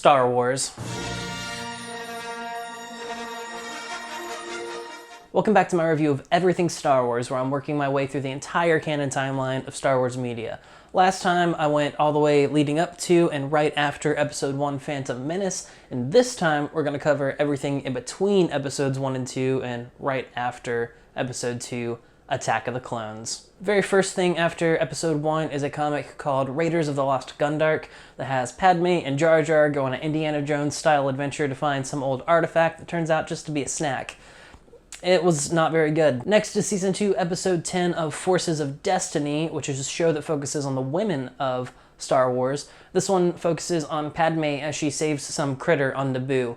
Star Wars. Welcome back to my review of everything Star Wars, where I'm working my way through the entire canon timeline of Star Wars media. Last time I went all the way leading up to and right after Episode 1 Phantom Menace, and this time we're going to cover everything in between Episodes 1 and 2 and right after Episode 2 Attack of the Clones. Very first thing after Episode 1 is a comic called Raiders of the Lost Gundark that has Padme and Jar Jar go on an Indiana Jones style adventure to find some old artifact that turns out just to be a snack. It was not very good. Next is Season 2, Episode 10 of Forces of Destiny, which is a show that focuses on the women of Star Wars. This one focuses on Padme as she saves some critter on Naboo.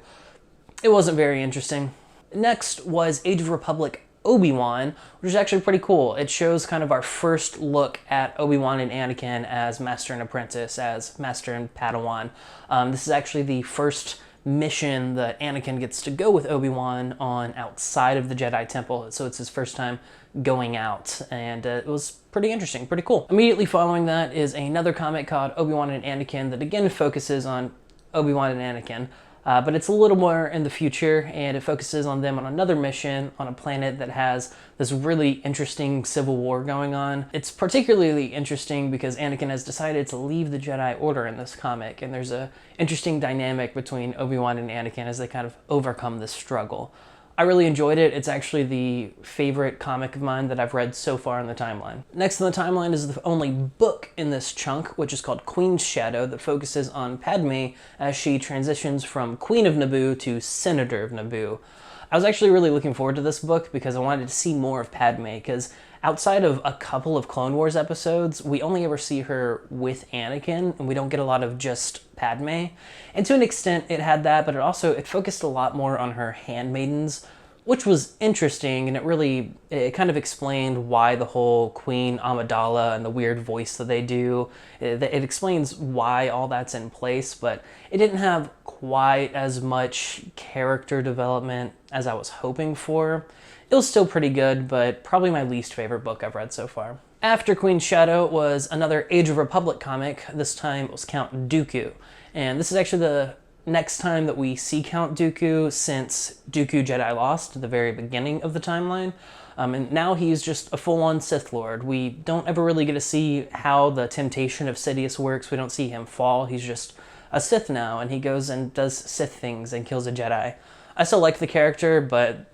It wasn't very interesting. Next was Age of Republic ObiWan, which is actually pretty cool. It shows kind of our first look at ObiWan and Anakin as Master and Apprentice, as Master and Padawan. This is actually the first mission that Anakin gets to go with Obi-Wan on outside of the Jedi Temple, so it's his first time going out, and it was pretty interesting, pretty cool. Immediately following that is another comic called Obi-Wan and Anakin that again focuses on Obi-Wan and Anakin, but it's a little more in the future, and it focuses on them on another mission on a planet that has this really interesting civil war going on. It's particularly interesting because Anakin has decided to leave the Jedi Order in this comic, and there's a interesting dynamic between Obi-Wan and Anakin as they kind of overcome this struggle. I really enjoyed it. It's actually the favorite comic of mine that I've read so far in the timeline. Next in the timeline is the only book in this chunk, which is called Queen's Shadow, that focuses on Padme as she transitions from Queen of Naboo to Senator of Naboo. I was actually really looking forward to this book because I wanted to see more of Padme, because outside of a couple of Clone Wars episodes, we only ever see her with Anakin, and we don't get a lot of just Padme. And to an extent, it had that, but it focused a lot more on her handmaidens, which was interesting, and it kind of explained why the whole Queen Amidala and the weird voice that they do, it explains why all that's in place, but it didn't have quite as much character development as I was hoping for. It was still pretty good, but probably my least favorite book I've read so far. After Queen's Shadow was another Age of Republic comic. This time it was Count Dooku. And this is actually the next time that we see Count Dooku since Dooku Jedi Lost at the very beginning of the timeline. And now he's just a full-on Sith Lord. We don't ever really get to see how the temptation of Sidious works. We don't see him fall. He's just a Sith now, and he goes and does Sith things and kills a Jedi. I still like the character, but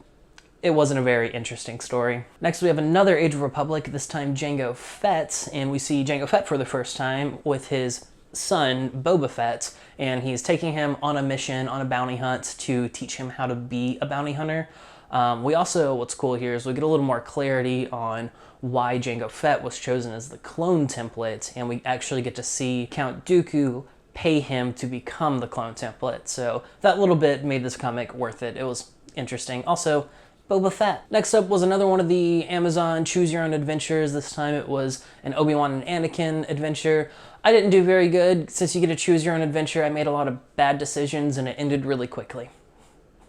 it wasn't a very interesting story. Next we have another Age of Republic, this time Jango Fett, and we see Jango Fett for the first time with his son, Boba Fett, and he's taking him on a mission, on a bounty hunt, to teach him how to be a bounty hunter. What's cool here is we get a little more clarity on why Jango Fett was chosen as the clone template, and we actually get to see Count Dooku pay him to become the clone template. So that little bit made this comic worth it. It was interesting. Also, Boba Fett. Next up was another one of the Amazon Choose Your Own Adventures. This time it was an Obi-Wan and Anakin adventure. I didn't do very good. Since you get to choose your own adventure, I made a lot of bad decisions and it ended really quickly.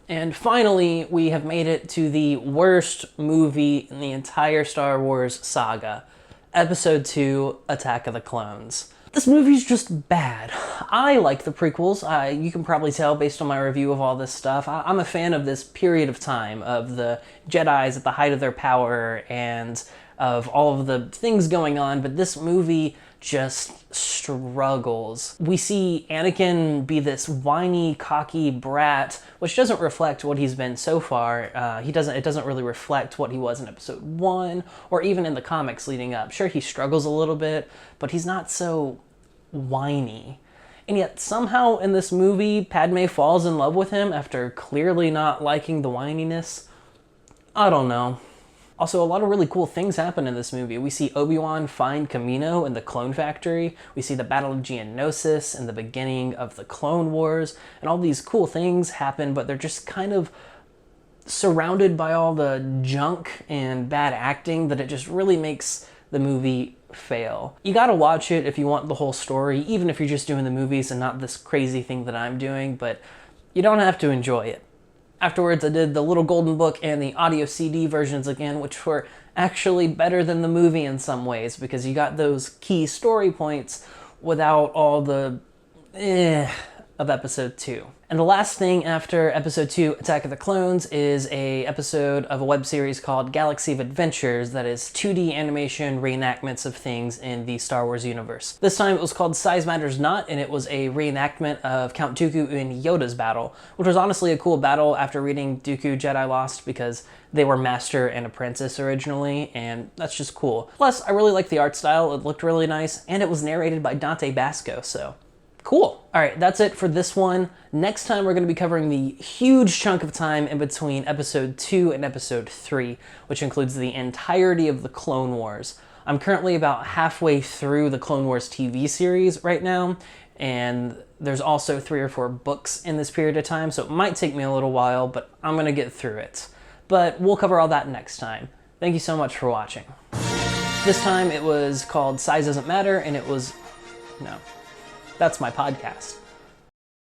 And finally, we have made it to the worst movie in the entire Star Wars saga. Episode 2, Attack of the Clones. This movie's just bad. I like the prequels. You can probably tell based on my review of all this stuff. I'm a fan of this period of time, of the Jedis at the height of their power and of all of the things going on, but this movie just struggles. We see Anakin be this whiny, cocky brat, which doesn't reflect what he's been so far. It doesn't really reflect what he was in Episode 1, or even in the comics leading up. Sure, he struggles a little bit, but he's not so whiny. And yet, somehow in this movie, Padme falls in love with him after clearly not liking the whininess. I don't know. Also, a lot of really cool things happen in this movie. We see Obi-Wan find Kamino in the clone factory. We see the Battle of Geonosis and the beginning of the Clone Wars. And all these cool things happen, but they're just kind of surrounded by all the junk and bad acting that it just really makes the movie fail. You gotta watch it if you want the whole story, even if you're just doing the movies and not this crazy thing that I'm doing, but you don't have to enjoy it. Afterwards, I did the Little Golden Book and the audio CD versions again, which were actually better than the movie in some ways, because you got those key story points without all the of Episode 2. And the last thing after Episode 2, Attack of the Clones, is a episode of a web series called Galaxy of Adventures that is 2D animation reenactments of things in the Star Wars universe. This time it was called Size Matters Not, and it was a reenactment of Count Dooku in Yoda's battle, which was honestly a cool battle after reading Dooku Jedi Lost, because they were master and apprentice originally, and that's just cool. Plus, I really liked the art style, it looked really nice, and it was narrated by Dante Basco, so cool. All right, that's it for this one. Next time we're going to be covering the huge chunk of time in between Episode 2 and Episode 3, which includes the entirety of the Clone Wars. I'm currently about halfway through the Clone Wars TV series right now, and there's also 3 or 4 books in this period of time, so it might take me a little while, but I'm going to get through it. But we'll cover all that next time. Thank you so much for watching. This time it was called Size Doesn't Matter, and it was... no. That's my podcast.